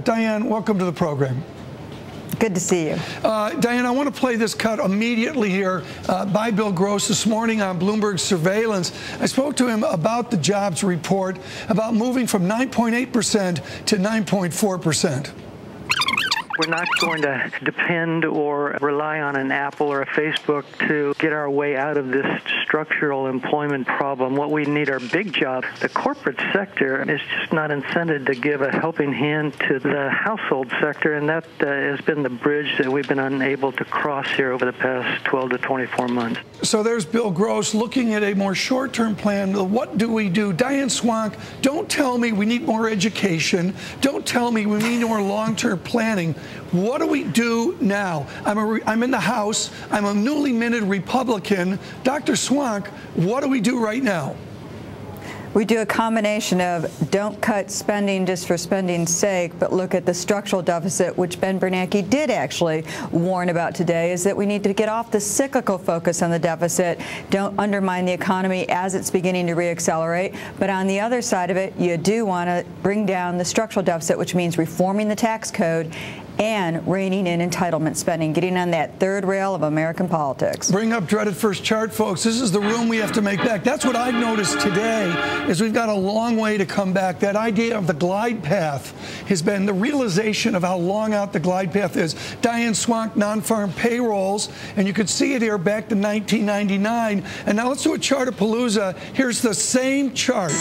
Diane, welcome to the program. Good to see you. Diane, I want to play this cut immediately here by Bill Gross this morning on Bloomberg Surveillance. I spoke to him about the jobs report, about moving from 9.8% to 9.4%. We're not going to depend or rely on an Apple or a Facebook to get our way out of this structural employment problem. What we need are big jobs. The corporate sector is just not incented to give a helping hand to the household sector, and that has been the bridge that we've been unable to cross here over the past 12 to 24 months. So there's Bill Gross looking at a more short-term plan. What do we do? Diane Swonk, don't tell me we need more education. Don't tell me we need more long-term planning. What do we do now? I'm in the House. I'm a newly minted Republican. Dr. Swonk, what do we do right now? We do a combination of don't cut spending just for spending's sake, but look at the structural deficit, which Ben Bernanke did actually warn about today, is that we need to get off the cyclical focus on the deficit. Don't undermine the economy as it's beginning to reaccelerate. But on the other side of it, you do want to bring down the structural deficit, which means reforming the tax code and reining in entitlement spending, getting on that third rail of American politics. Bring up dreaded first chart, folks. This is the room we have to make back. That's what I've noticed today, is we've got a long way to come back. That idea of the glide path has been the realization of how long out the glide path is. Diane Swonk, non-farm payrolls, and you could see it here back to 1999. And now let's do a Chartapalooza. Here's the same chart.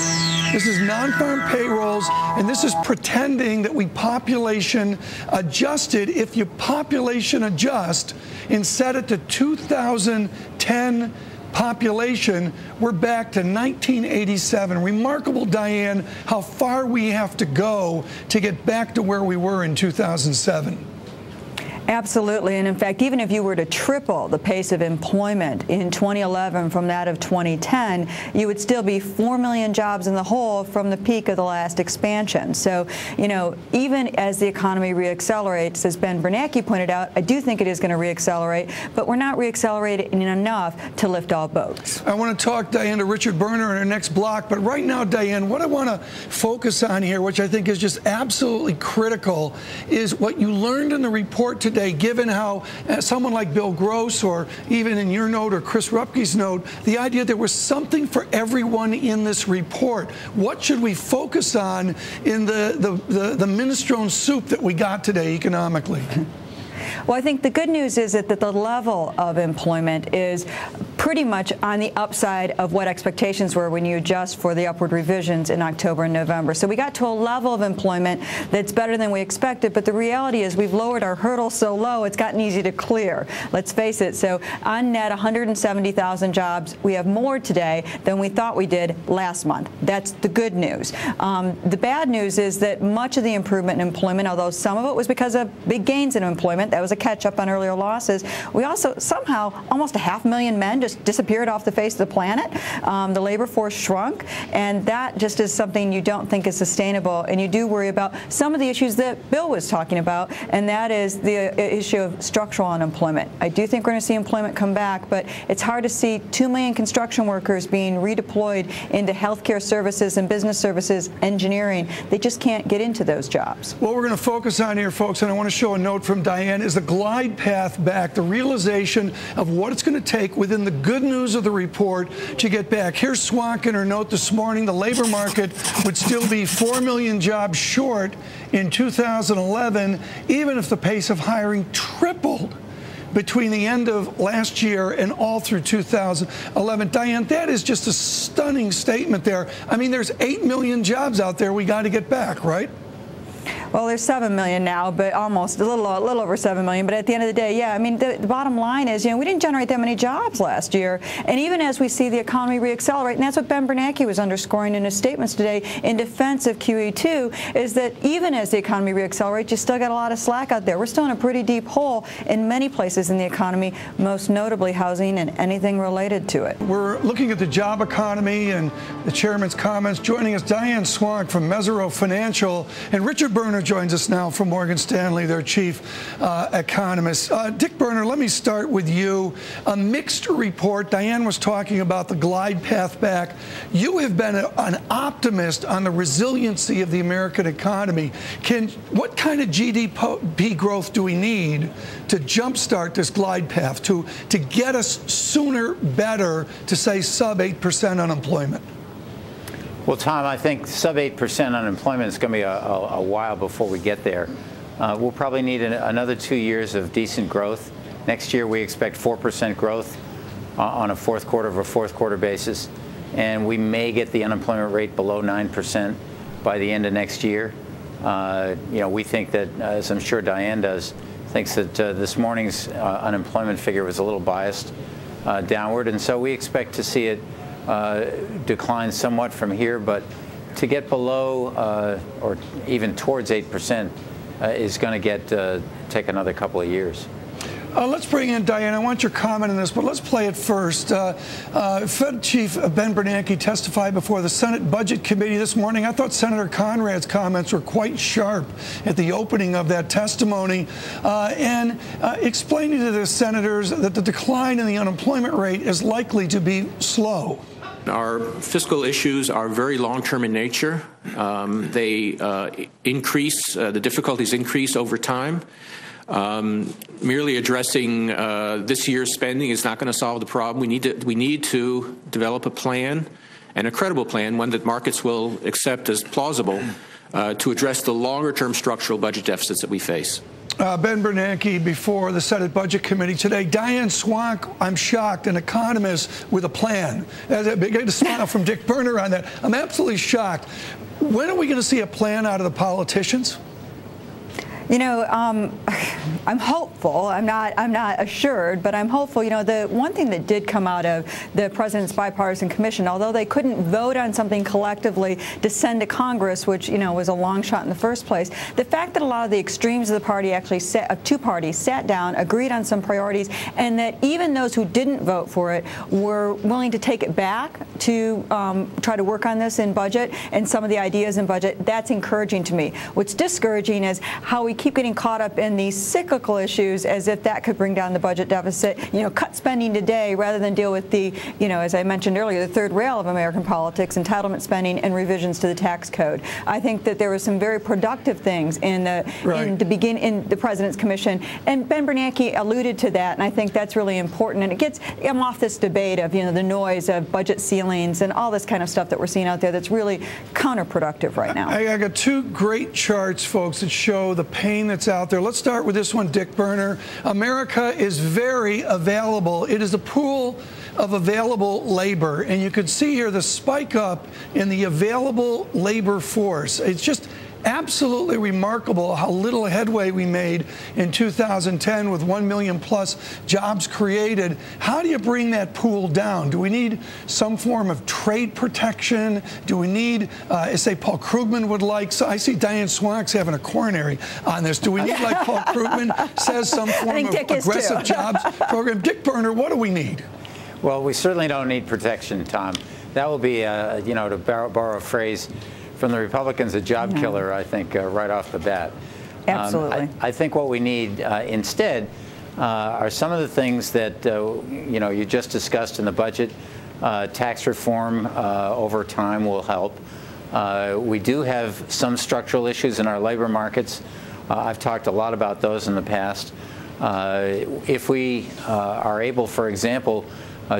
This is non-farm payrolls, and this is pretending that we population adjusted. If you population adjust and set it to 2010 population, we're back to 1987. Remarkable, Diane, how far we have to go to get back to where we were in 2007. Absolutely. And in fact, even if you were to triple the pace of employment in 2011 from that of 2010, you would still be 4 million jobs in the hole from the peak of the last expansion. So, you know, even as the economy reaccelerates, as Ben Bernanke pointed out, I do think it is going to reaccelerate, but we're not reaccelerating enough to lift all boats. I want to talk, Diane, to Richard Berner in our next block. But right now, Diane, what I want to focus on here, which I think is just absolutely critical, is what you learned in the report today. Given how someone like Bill Gross, or even in your note or Chris Rupke's note, the idea there was something for everyone in this report. What should we focus on in the minestrone soup that we got today economically? Well, I think the good news is that the level of employment is pretty much on the upside of what expectations were when you adjust for the upward revisions in October and November. So we got to a level of employment that's better than we expected, but the reality is we've lowered our hurdle so low it's gotten easy to clear. Let's face it. So on net, 170,000 jobs. We have more today than we thought we did last month. That's the good news. The bad news is that much of the improvement in employment, although some of it was because of big gains in employment, that was a catch-up on earlier losses. We also somehow almost 500,000 men just disappeared off the face of the planet. The labor force shrunk, and that just is something you don't think is sustainable. And you do worry about some of the issues that Bill was talking about, and that is the issue of structural unemployment. I do think we're going to see employment come back, but it's hard to see 2 million construction workers being redeployed into healthcare services and business services, engineering. They just can't get into those jobs. What we're going to focus on here, folks, and I want to show a note from Diane, is the glide path back, the realization of what it's going to take within the good news of the report to get back. Here's Swonk in her note this morning. The labor market would still be 4 million jobs short in 2011, even if the pace of hiring tripled between the end of last year and all through 2011. Diane, that is just a stunning statement there. I mean, there's 8 million jobs out there we got to get back, right? Well, there's 7 million now, but almost a little over 7 million. But at the end of the day, yeah, I mean, the bottom line is, you know, we didn't generate that many jobs last year. And even as we see the economy reaccelerate, and that's what Ben Bernanke was underscoring in his statements today in defense of QE2, is that even as the economy reaccelerates, you still got a lot of slack out there. We're still in a pretty deep hole in many places in the economy, most notably housing and anything related to it. We're looking at the job economy and the chairman's comments. Joining us, Diane Swonk from Mesirow Financial, and Richard Berner Berner joins us now from Morgan Stanley, their chief economist. Dick Berner, let me start with you. A mixed report. Diane was talking about the glide path back. You have been an optimist on the resiliency of the American economy. What kind of GDP growth do we need to jumpstart this glide path, to get us sooner, better, to say sub 8% unemployment? Well, Tom, I think sub 8% unemployment is going to be a while before we get there. We'll probably need another 2 years of decent growth. Next year, we expect 4% growth on a fourth quarter basis, and we may get the unemployment rate below 9% by the end of next year. We think that, as I'm sure Diane does, thinks that this morning's unemployment figure was a little biased downward, and so we expect to see it decline somewhat from here, but to get below or even towards 8% is going to take another couple of years. Let's bring in Diane. I want your comment on this, but let's play it first. Fed Chief Ben Bernanke testified before the Senate Budget Committee this morning. I thought Senator Conrad's comments were quite sharp at the opening of that testimony, and explaining to the senators that the decline in the unemployment rate is likely to be slow. Our fiscal issues are very long-term in nature. They increase, the difficulties increase over time. Merely addressing this year's spending is not going to solve the problem. We need to develop a plan, and a credible plan, one that markets will accept as plausible, to address the longer-term structural budget deficits that we face. Ben Bernanke before the Senate Budget Committee today. Diane Swonk, I'm shocked, an economist with a plan. I get a smile from Dick Berner on that. I'm absolutely shocked. When are we going to see a plan out of the politicians? You know, I'm hopeful. I'm not assured, but I'm hopeful. You know, the one thing that did come out of the President's Bipartisan Commission, although they couldn't vote on something collectively to send to Congress, which, you know, was a long shot in the first place, the fact that a lot of the extremes of the party actually two parties sat down, agreed on some priorities, and that even those who didn't vote for it were willing to take it back to try to work on this in budget and some of the ideas in budget, that's encouraging to me. What's discouraging is how we keep getting caught up in these cyclical issues as if that could bring down the budget deficit. You know, cut spending today rather than deal with the, you know, as I mentioned earlier, the third rail of American politics, entitlement spending and revisions to the tax code. I think that there were some very productive things in the President's Commission, and Ben Bernanke alluded to that, and I think that's really important. And it gets I'm off this debate of, you know, the noise of budget ceilings and all this kind of stuff that we're seeing out there that's really counterproductive right now. I got two great charts, folks, that show the pain that's out there. Let's start with this one, Dick Berner. America is very available. It is a pool of available labor, and you can see here the spike up in the available labor force. It's just absolutely remarkable how little headway we made in 2010 with 1 million plus jobs created. How do you bring that pool down? Do we need some form of trade protection? Do we need, as say Paul Krugman would like, so I see Diane Swonk's having a coronary on this. Do we need, like Paul Krugman says, some form of aggressive jobs program? Dick Berner, what do we need? Well, we certainly don't need protection, Tom. That will be, you know, to borrow a phrase from the Republicans, a job killer, I think, right off the bat. Absolutely. I think what we need instead are some of the things that, you know, you just discussed in the budget. Tax reform over time will help. We do have some structural issues in our labor markets. I've talked a lot about those in the past. If we are able, for example,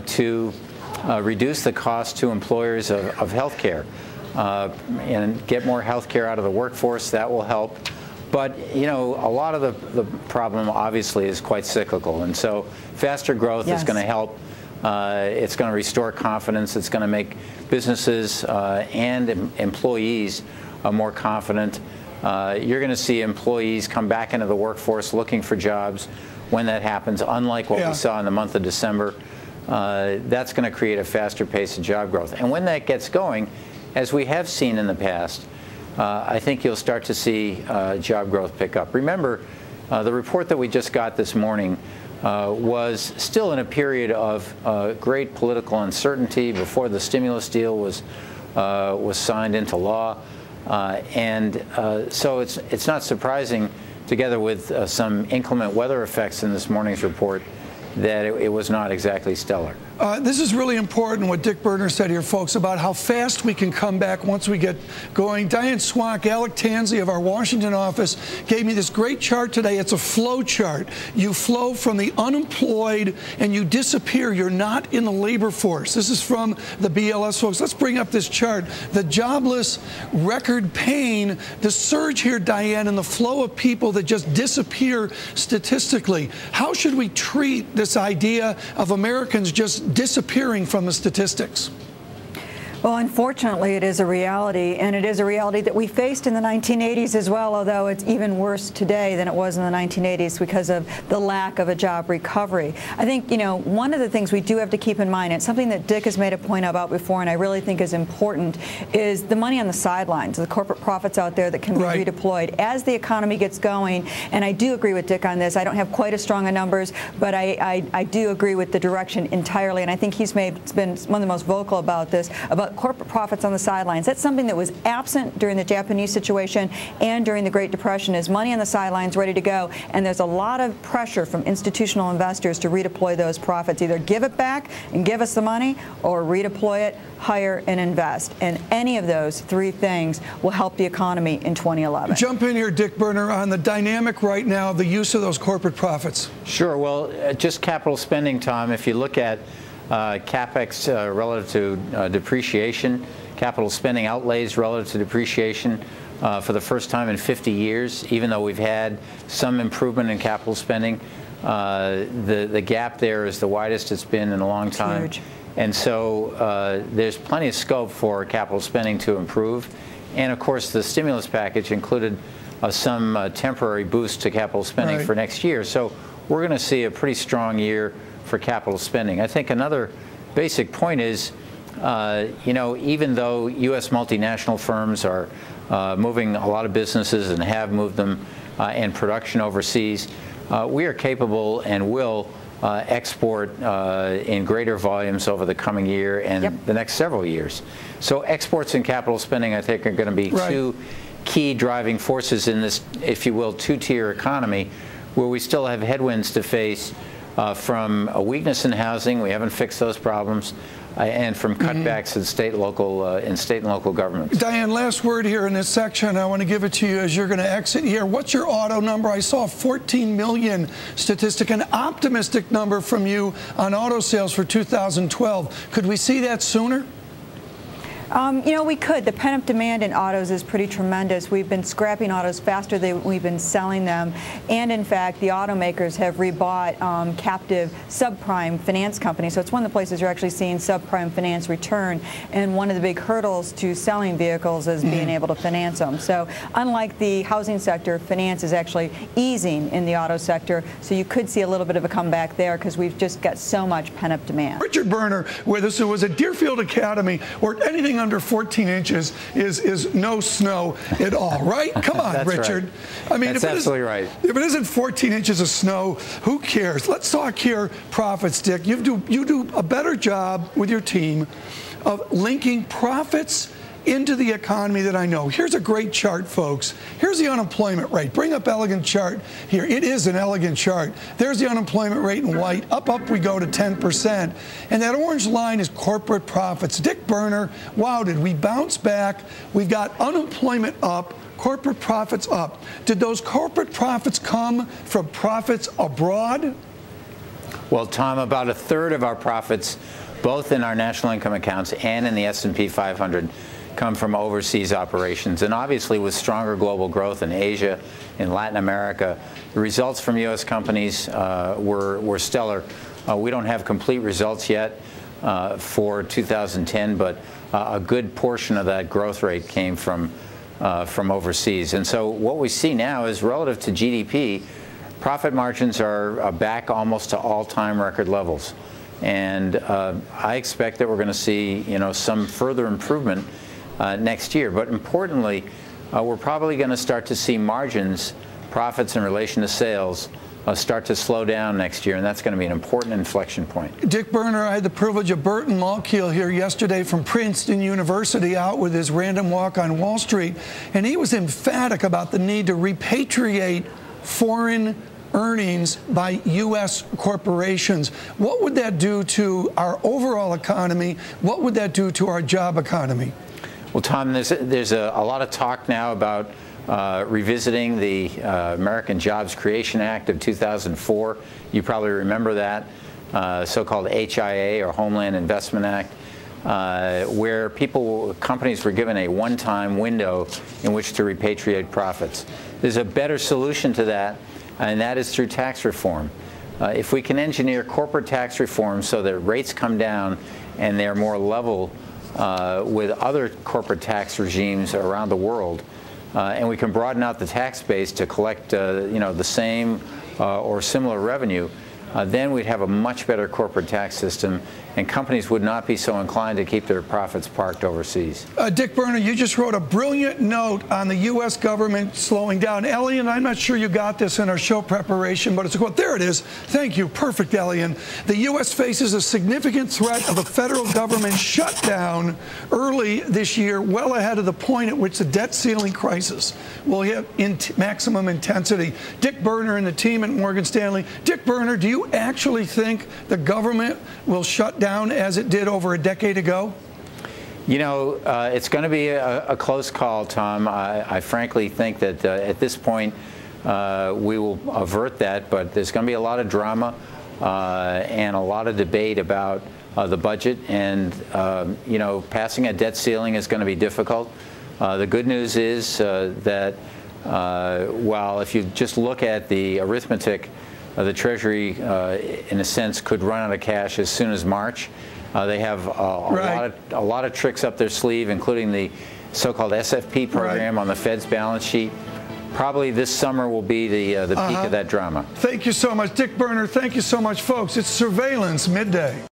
to reduce the cost to employers of health care, and get more health care out of the workforce, that will help. But, you know, a lot of the problem obviously is quite cyclical, and so faster growth is going to help. It's going to restore confidence. It's going to make businesses and employees more confident. You're going to see employees come back into the workforce looking for jobs when that happens, unlike what we saw in the month of December. That's going to create a faster pace of job growth. And when that gets going, as we have seen in the past, I think you'll start to see job growth pick up. Remember, the report that we just got this morning was still in a period of great political uncertainty before the stimulus deal was signed into law. So it's not surprising, together with some inclement weather effects in this morning's report, that it was not exactly stellar. This is really important what Dick Berner said here, folks, about how fast we can come back once we get going. Diane Swonk, Alec Tansey of our Washington office gave me this great chart today. It's a flow chart. You flow from the unemployed and you disappear. You're not in the labor force. This is from the BLS, folks. Let's bring up this chart. The jobless record pain, the surge here, Diane, and the flow of people that just disappear statistically. How should we treat this idea of Americans just disappearing from the statistics? Well, unfortunately, it is a reality, and it is a reality that we faced in the 1980s as well, although it's even worse today than it was in the 1980s because of the lack of a job recovery. I think, one of the things we do have to keep in mind, and something that Dick has made a point about before, and I really think is important, is the money on the sidelines, the corporate profits out there that can be redeployed as the economy gets going. And I do agree with Dick on this. I don't have quite as strong a numbers, but I do agree with the direction entirely, and I think he's been one of the most vocal about this, about corporate profits on the sidelines. That's something that was absent during the Japanese situation and during the Great Depression, is money on the sidelines ready to go. And there's a lot of pressure from institutional investors to redeploy those profits. Either give it back and give us the money, or redeploy it, hire and invest. And any of those three things will help the economy in 2011. Jump in here, Dick Berner, on the dynamic right now of the use of those corporate profits. Sure. Well, just capital spending, Tom, if you look at CapEx relative to depreciation, capital spending outlays relative to depreciation for the first time in 50 years, even though we've had some improvement in capital spending. The gap there is the widest it's been in a long time. Huge. And so there's plenty of scope for capital spending to improve. And of course, the stimulus package included some temporary boost to capital spending for next year. So we're going to see a pretty strong year for capital spending. I think another basic point is, even though U.S. multinational firms are moving a lot of businesses and have moved them and production overseas, we are capable and will export in greater volumes over the coming year and the next several years. So exports and capital spending, I think, are going to be two key driving forces in this, if you will, two-tier economy, where we still have headwinds to face from a weakness in housing. We haven't fixed those problems. And from cutbacks in state and local governments. Diane, last word here in this section. I want to give it to you as you're going to exit here. What's your auto number? I saw a 14 million statistic, an optimistic number from you on auto sales for 2012. Could we see that sooner? We could. The pent-up demand in autos is pretty tremendous. We've been scrapping autos faster than we've been selling them. And in fact, the automakers have rebought captive subprime finance companies. So it's one of the places you're actually seeing subprime finance return. And one of the big hurdles to selling vehicles is being able to finance them. So unlike the housing sector, finance is actually easing in the auto sector. So you could see a little bit of a comeback there because we've just got so much pent-up demand. Richard Berner with us, who was at Deerfield Academy, where anything under 14 inches is no snow at all, right? Come on, Richard. Right. I mean, that's absolutely right. If it isn't 14 inches of snow, who cares? Let's talk here profits, Dick. You do a better job with your team of linking profits into the economy that I know. Here's a great chart, folks. Here's the unemployment rate. Bring up elegant chart here. It is an elegant chart. There's the unemployment rate in white. Up we go to 10%. And that orange line is corporate profits. Dick Berner, wow, did we bounce back? We've got unemployment up, corporate profits up. Did those corporate profits come from profits abroad? Well, Tom, about a third of our profits, both in our national income accounts and in the S&P 500, come from overseas operations. And obviously, with stronger global growth in Asia, in Latin America, the results from U.S. companies were stellar. We don't have complete results yet for 2010, but a good portion of that growth rate came from overseas. And so what we see now is, relative to GDP, profit margins are back almost to all-time record levels. And I expect that we're going to see, some further improvement next year. But importantly, we're probably going to start to see margins, profits in relation to sales, start to slow down next year, and that's going to be an important inflection point. Dick Berner, I had the privilege of Burton Malkiel here yesterday from Princeton University out with his Random Walk on Wall Street, and he was emphatic about the need to repatriate foreign earnings by U.S. corporations. What would that do to our overall economy? What would that do to our job economy? Well, Tom, there's a lot of talk now about revisiting the American Jobs Creation Act of 2004. You probably remember that, so-called HIA, or Homeland Investment Act, where companies were given a one-time window in which to repatriate profits. There's a better solution to that, and that is through tax reform. If we can engineer corporate tax reform so that rates come down and they're more level with other corporate tax regimes around the world, and we can broaden out the tax base to collect the same or similar revenue, then we'd have a much better corporate tax system, and companies would not be so inclined to keep their profits parked overseas. Dick Berner, you just wrote a brilliant note on the U.S. government slowing down. Elian, I'm not sure you got this in our show preparation, but it's a quote. There it is. Thank you. Perfect, Elian. The U.S. faces a significant threat of a federal government shutdown early this year, well ahead of the point at which the debt ceiling crisis will hit maximum intensity. Dick Berner and the team at Morgan Stanley. Dick Berner, do you actually think the government will shut down as it did over a decade ago? You know, it's going to be a close call, Tom. I frankly think that at this point we will avert that, but there's going to be a lot of drama and a lot of debate about the budget, and passing a debt ceiling is going to be difficult. The good news is that while if you just look at the arithmetic, the Treasury, in a sense, could run out of cash as soon as March. They have a lot of tricks up their sleeve, including the so-called SFP program on the Fed's balance sheet. Probably this summer will be the peak of that drama. Thank you so much, Dick Berner. Thank you so much, folks. It's Surveillance Midday.